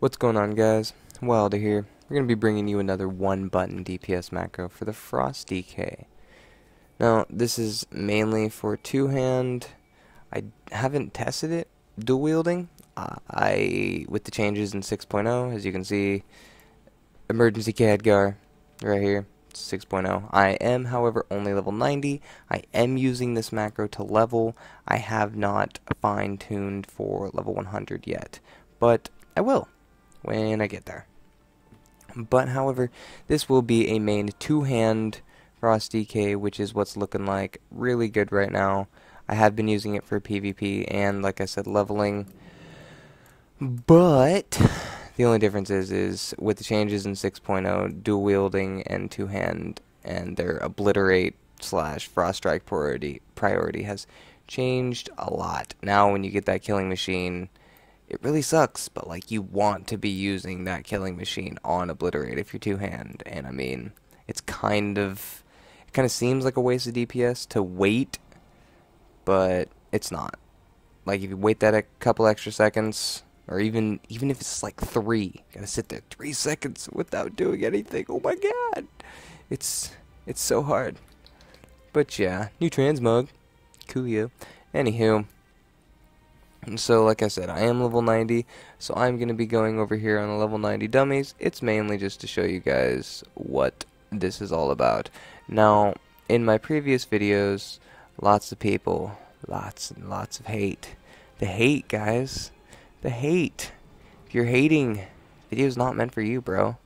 What's going on, guys? Wilder here. We're going to be bringing you another one-button DPS macro for the Frost DK. Now, this is mainly for two-hand. I haven't tested it dual wielding. With the changes in 6.0, as you can see, emergency Khadgar right here, 6.0. I am, however, only level 90. I am using this macro to level. I have not fine-tuned for level 100 yet, but I will when I get there. But however, this will be a main two-hand Frost DK, which is what's looking like really good right now. I have been using it for PvP and, like I said, leveling. But the only difference is with the changes in 6.0, dual wielding and two-hand and their Obliterate slash Frost Strike priority has changed a lot. Now when you get that killing machine, it really sucks, but like you want to be using that killing machine on Obliterate if you're two-hand, and I mean, it kind of seems like a waste of DPS to wait, but it's not. Like if you wait that a couple extra seconds, or even if it's like 3, gotta sit there 3 seconds without doing anything. Oh my god, it's so hard. But yeah, new transmog, coolio. Anywho. And so, like I said, I am level 90, so I'm going to be going over here on the level 90 dummies. It's mainly just to show you guys what this is all about. Now, in my previous videos, lots of people, lots and lots of hate. The hate, guys. The hate. If you're hating, video's not meant for you, bro.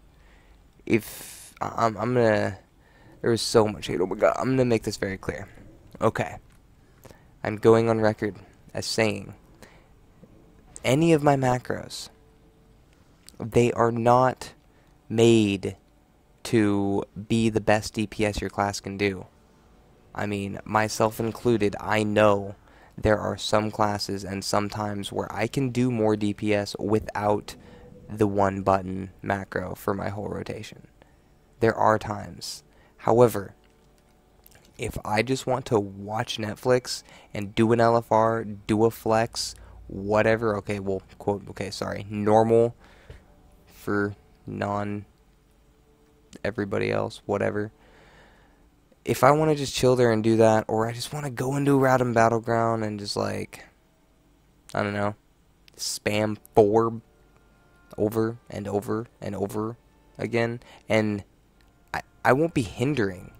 If, I'm gonna, there was so much hate. Oh my god, I'm gonna make this very clear. Okay. I'm going on record as saying, any of my macros, they are not made to be the best DPS your class can do. I mean, myself included, I know there are some classes and sometimes where I can do more DPS without the one button macro for my whole rotation. There are times. However, if I just want to watch Netflix and do an LFR, do a flex, whatever, okay, well, quote, okay, sorry, normal for everybody else, whatever. If I want to just chill there and do that, or I just want to go into a random battleground and just like, I don't know, spam Forb over and over and over again, and I won't be hindering.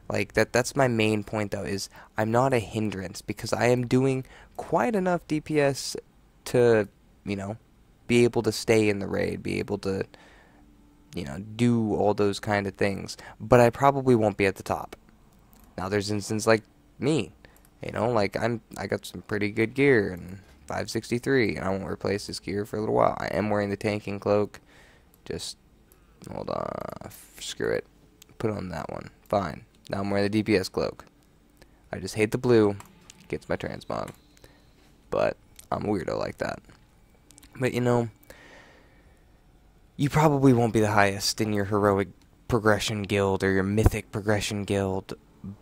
Like, that's my main point, though, is I'm not a hindrance, because I am doing quite enough DPS to, you know, be able to stay in the raid, be able to, you know, do all those kind of things. But I probably won't be at the top. Now, there's instances like me, you know, like I got some pretty good gear, and 563, and I won't replace this gear for a little while. I am wearing the tanking cloak. Just, hold on, screw it. Put on that one. Fine. Now I'm wearing the DPS cloak. I just hate the blue. Gets my transmog. But I'm a weirdo like that. But you know, you probably won't be the highest in your heroic progression guild or your mythic progression guild.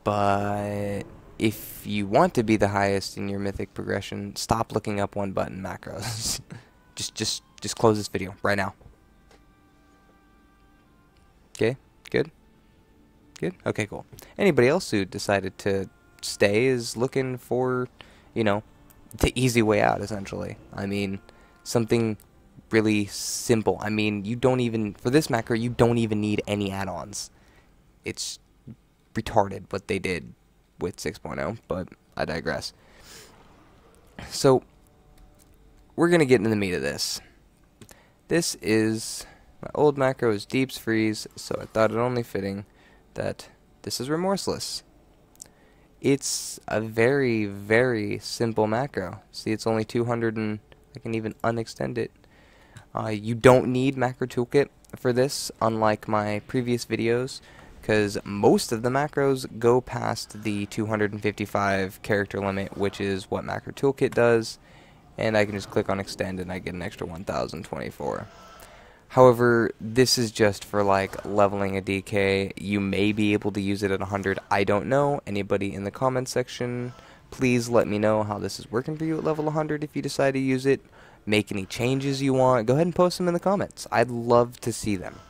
But if you want to be the highest in your mythic progression, stop looking up one button macros. just close this video right now. Okay? Good? Good? Okay, cool. Anybody else who decided to stay is looking for, you know, the easy way out, essentially. I mean, something really simple. I mean, you don't even, for this macro, you don't even need any add-ons. It's retarded what they did with 6.0, but I digress. So, we're going to get into the meat of this. This is, my old macro is Deep's Freeze, so I thought it only fitting that this is Remorseless. It's a very, very simple macro. See, it's only 200 and I can even unextend it. You don't need macro toolkit for this, unlike my previous videos, because most of the macros go past the 255 character limit, which is what macro toolkit does, and I can just click on extend and I get an extra 1024. However, this is just for like leveling a DK. You may be able to use it at 100. I don't know. Anybody in the comments section, please let me know how this is working for you at level 100 if you decide to use it. make any changes you want, go ahead and post them in the comments. I'd love to see them.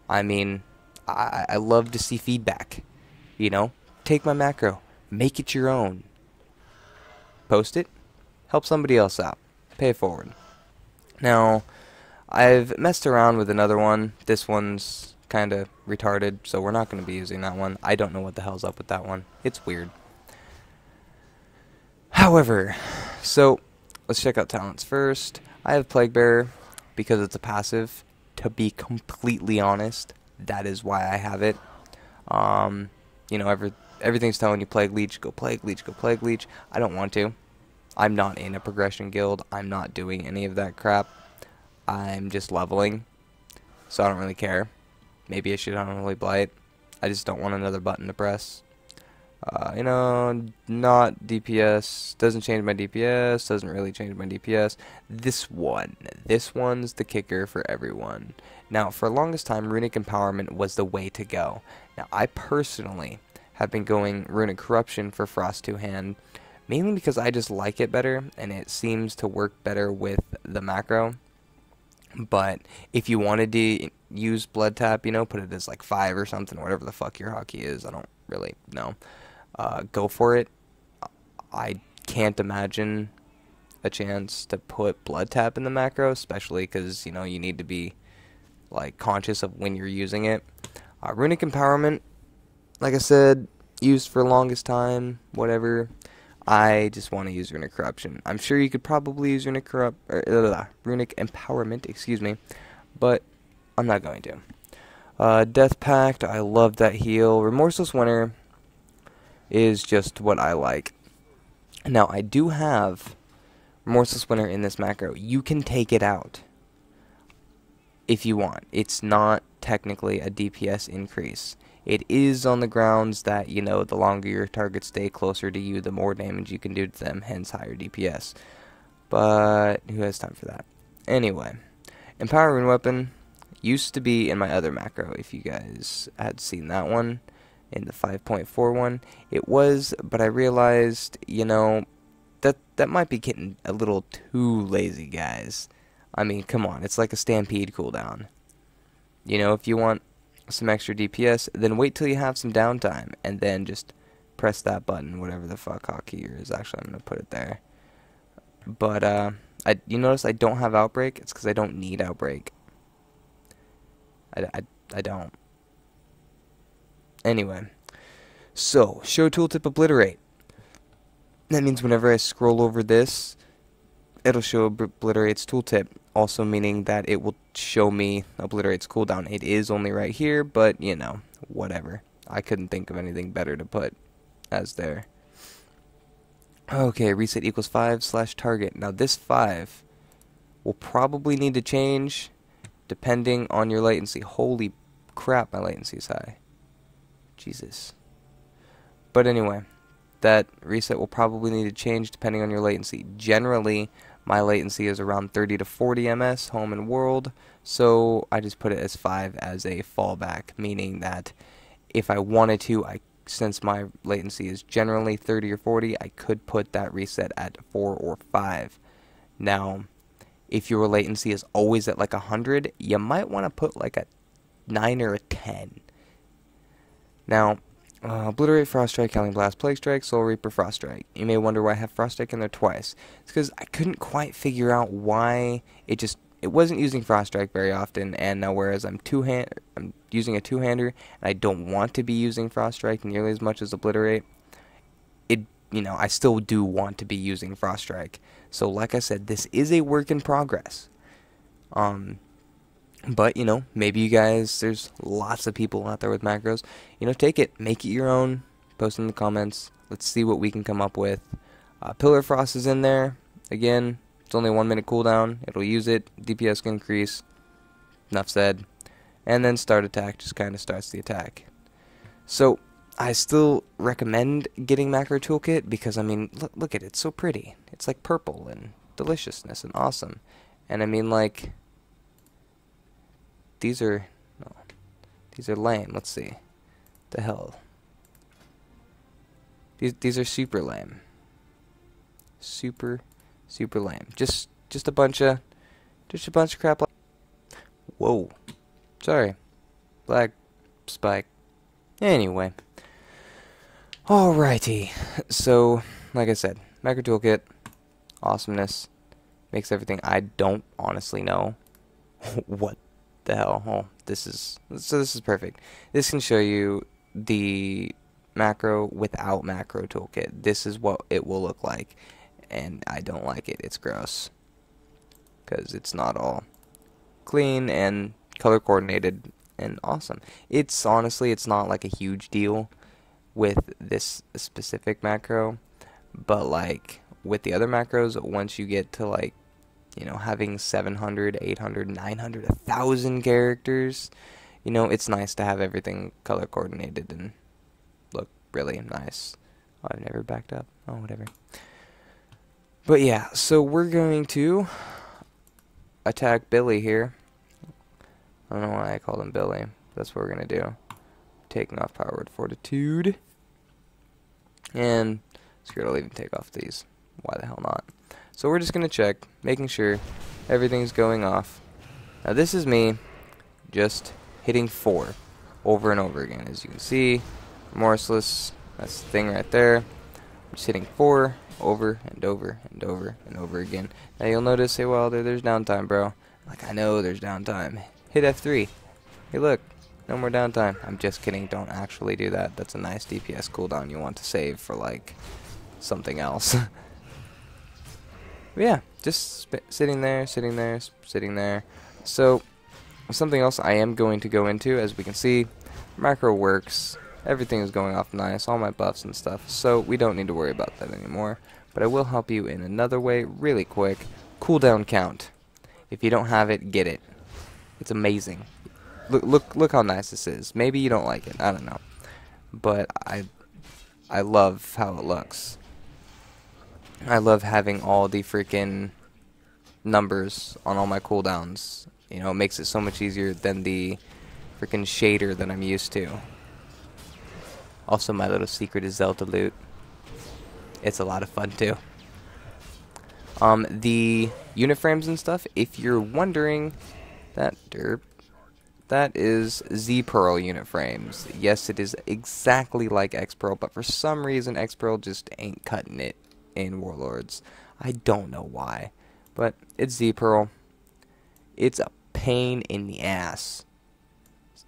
I mean, I love to see feedback. You know, take my macro, make it your own, post it, help somebody else out, pay it forward. Now, I've messed around with another one. This one's kind of retarded, so we're not going to be using that one. I don't know what the hell's up with that one. It's weird. However, so let's check out talents first. I have Plague Bearer because it's a passive. To be completely honest, that is why I have it. You know, everything's telling you Plague Leech, go Plague Leech, go Plague Leech. I don't want to. I'm not in a progression guild. I'm not doing any of that crap. I'm just leveling, so I don't really care. Maybe I should Unholy Blight. I just don't want another button to press. You know, not DPS. Doesn't change my DPS. Doesn't really change my DPS. This one's the kicker for everyone. Now, for the longest time, Runic Empowerment was the way to go. Now, I personally have been going Runic Corruption for Frost 2 Hand, mainly because I just like it better, and it seems to work better with the macro. But if you wanted to use Blood Tap, you know, put it as like 5 or something, whatever the fuck your hockey is, I don't really know. Go for it. I can't imagine a chance to put Blood Tap in the macro, especially because, you know, you need to be like conscious of when you're using it. Runic Empowerment, like I said, used for the longest time, whatever. I just want to use Runic Corruption. I'm sure you could probably use Runic Empowerment, excuse me, but I'm not going to. Death Pact, I love that heal. Remorseless Winter is just what I like. Now, I do have Remorseless Winter in this macro. You can take it out if you want. It's not technically a DPS increase. It is on the grounds that, you know, the longer your targets stay closer to you, the more damage you can do to them, hence higher DPS. But who has time for that? Anyway, Empowering Weapon used to be in my other macro, if you guys had seen that one, in the 5.4 one. It was, but I realized, you know, that might be getting a little too lazy, guys. I mean, come on, it's like a Stampede cooldown. You know, if you want some extra DPS, then wait till you have some downtime, and then just press that button, whatever the fuck hotkey is. Actually, I'm going to put it there. But, you notice I don't have Outbreak? It's because I don't need Outbreak. I don't. Anyway, so, show tooltip Obliterate. That means whenever I scroll over this, it'll show Obliterate's tooltip, also meaning that it will show me Obliterate's cooldown. It is only right here, but, you know, whatever. I couldn't think of anything better to put as there. Okay, reset equals 5/target. Now, this 5 will probably need to change depending on your latency. Holy crap, my latency is high. Jesus. But anyway, that reset will probably need to change depending on your latency. Generally, my latency is around 30 to 40 ms, home and world, so I just put it as 5 as a fallback, meaning that if I wanted to, since my latency is generally 30 or 40, I could put that reset at 4 or 5. Now, if your latency is always at like 100, you might want to put like a 9 or a 10. Now, Obliterate, Frost Strike, Howling Blast, Plague Strike, Soul Reaper, Frost Strike. You may wonder why I have Frost Strike in there twice. It's because I couldn't quite figure out why it wasn't using Frost Strike very often, and now whereas I'm using a two-hander, and I don't want to be using Frost Strike nearly as much as Obliterate, you know, I still do want to be using Frost Strike. So like I said, this is a work in progress. But, you know, maybe you guys, there's lots of people out there with macros. You know, take it, make it your own, post in the comments. Let's see what we can come up with. Pillar Frost is in there. Again, it's only a 1 minute cooldown. It'll use it. DPS can increase. Enough said. And then start attack just kind of starts the attack. So, I still recommend getting Macro Toolkit because, I mean, look at it. It's so pretty. It's like purple and deliciousness and awesome. And I mean, like, these are lame. Let's see. The hell. These are super lame. Super lame. Just just a bunch of crap. Whoa, sorry, lag spike. Anyway, alrighty. So, like I said, macro toolkit, awesomeness, makes everything. I don't honestly know what the hell. Oh, this is perfect. This can show you the macro without macro toolkit. This is what it will look like, and I don't like it. It's gross because it's not all clean and color coordinated and awesome. It's honestly, it's not like a huge deal with this specific macro, but like with the other macros, once you get to like, you know, having 700, 800, 900, 1,000 characters, you know, it's nice to have everything color coordinated and look really nice. Oh, I've never backed up. Oh, whatever. But yeah, so we're going to attack Billy here. I don't know why I called him Billy. That's what we're going to do. Taking off Power Word Fortitude. And screw it, I'll even take off these. Why the hell not? So we're just going to check, making sure everything's going off. Now this is me just hitting 4 over and over again. As you can see, Remorseless, that's the thing right there. I'm just hitting 4 over and over and over and over again. Now you'll notice, hey, well, there's downtime, bro. Like, I know there's downtime. Hit F3. Hey, look, no more downtime. I'm just kidding. Don't actually do that. That's a nice DPS cooldown you want to save for, like, something else. But yeah, just sitting there, sitting there, sitting there. So, something else I am going to go into, as we can see, macro works. Everything is going off nice, all my buffs and stuff, so we don't need to worry about that anymore. But I will help you in another way, really quick. Cooldown count. If you don't have it, get it. It's amazing. Look how nice this is. Maybe you don't like it, I don't know. But I love how it looks. I love having all the freaking numbers on all my cooldowns. You know, it makes it so much easier than the freaking shader that I'm used to. Also, my little secret is Zelda loot. It's a lot of fun too. The unit frames and stuff, if you're wondering, that is Z Pearl unit frames. Yes, it is exactly like X Pearl, but for some reason X Pearl just ain't cutting it in Warlords. I don't know why, but it's Z Pearl. It's a pain in the ass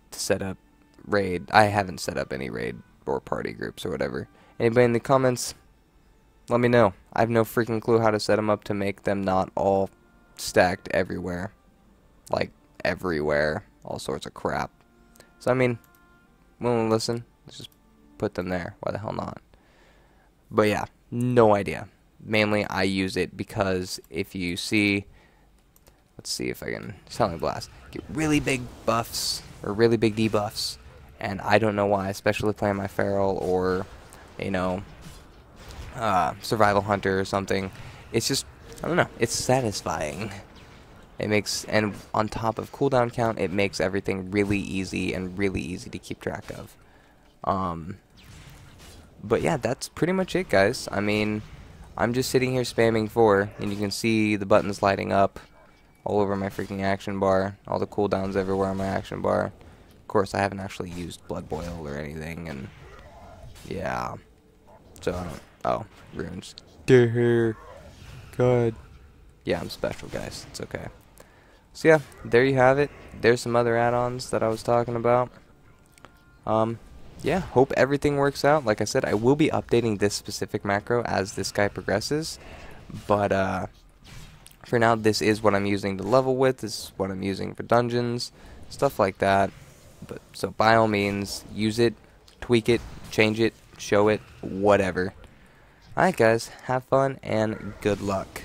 to set up raid. I haven't set up any raid or party groups or whatever. Anybody in the comments, let me know. I have no freaking clue how to set them up to make them not all stacked everywhere. Like, everywhere. All sorts of crap. So, I mean, willing to listen, let's just put them there. Why the hell not? But yeah, no idea. Mainly, I use it because if you see, let's see if I can, Howling Blast, get really big buffs, or really big debuffs, and I don't know why, especially playing my Feral or, you know, Survival Hunter or something. It's just, I don't know, it's satisfying. It makes, and on top of cooldown count, it makes everything really easy and really easy to keep track of. But yeah, that's pretty much it, guys. I mean, I'm just sitting here spamming 4, and you can see the buttons lighting up all over my freaking action bar, all the cooldowns everywhere on my action bar. Of course, I haven't actually used Blood Boil or anything, and yeah. So, I don't, oh, runes. Dear God. Yeah, I'm special, guys. It's okay. So yeah, there you have it. There's some other add-ons that I was talking about. Yeah, hope everything works out. Like I said, I will be updating this specific macro as this guy progresses. But for now, this is what I'm using to level with. This is what I'm using for dungeons, stuff like that. But so by all means, use it, tweak it, change it, show it, whatever. Alright guys, have fun and good luck.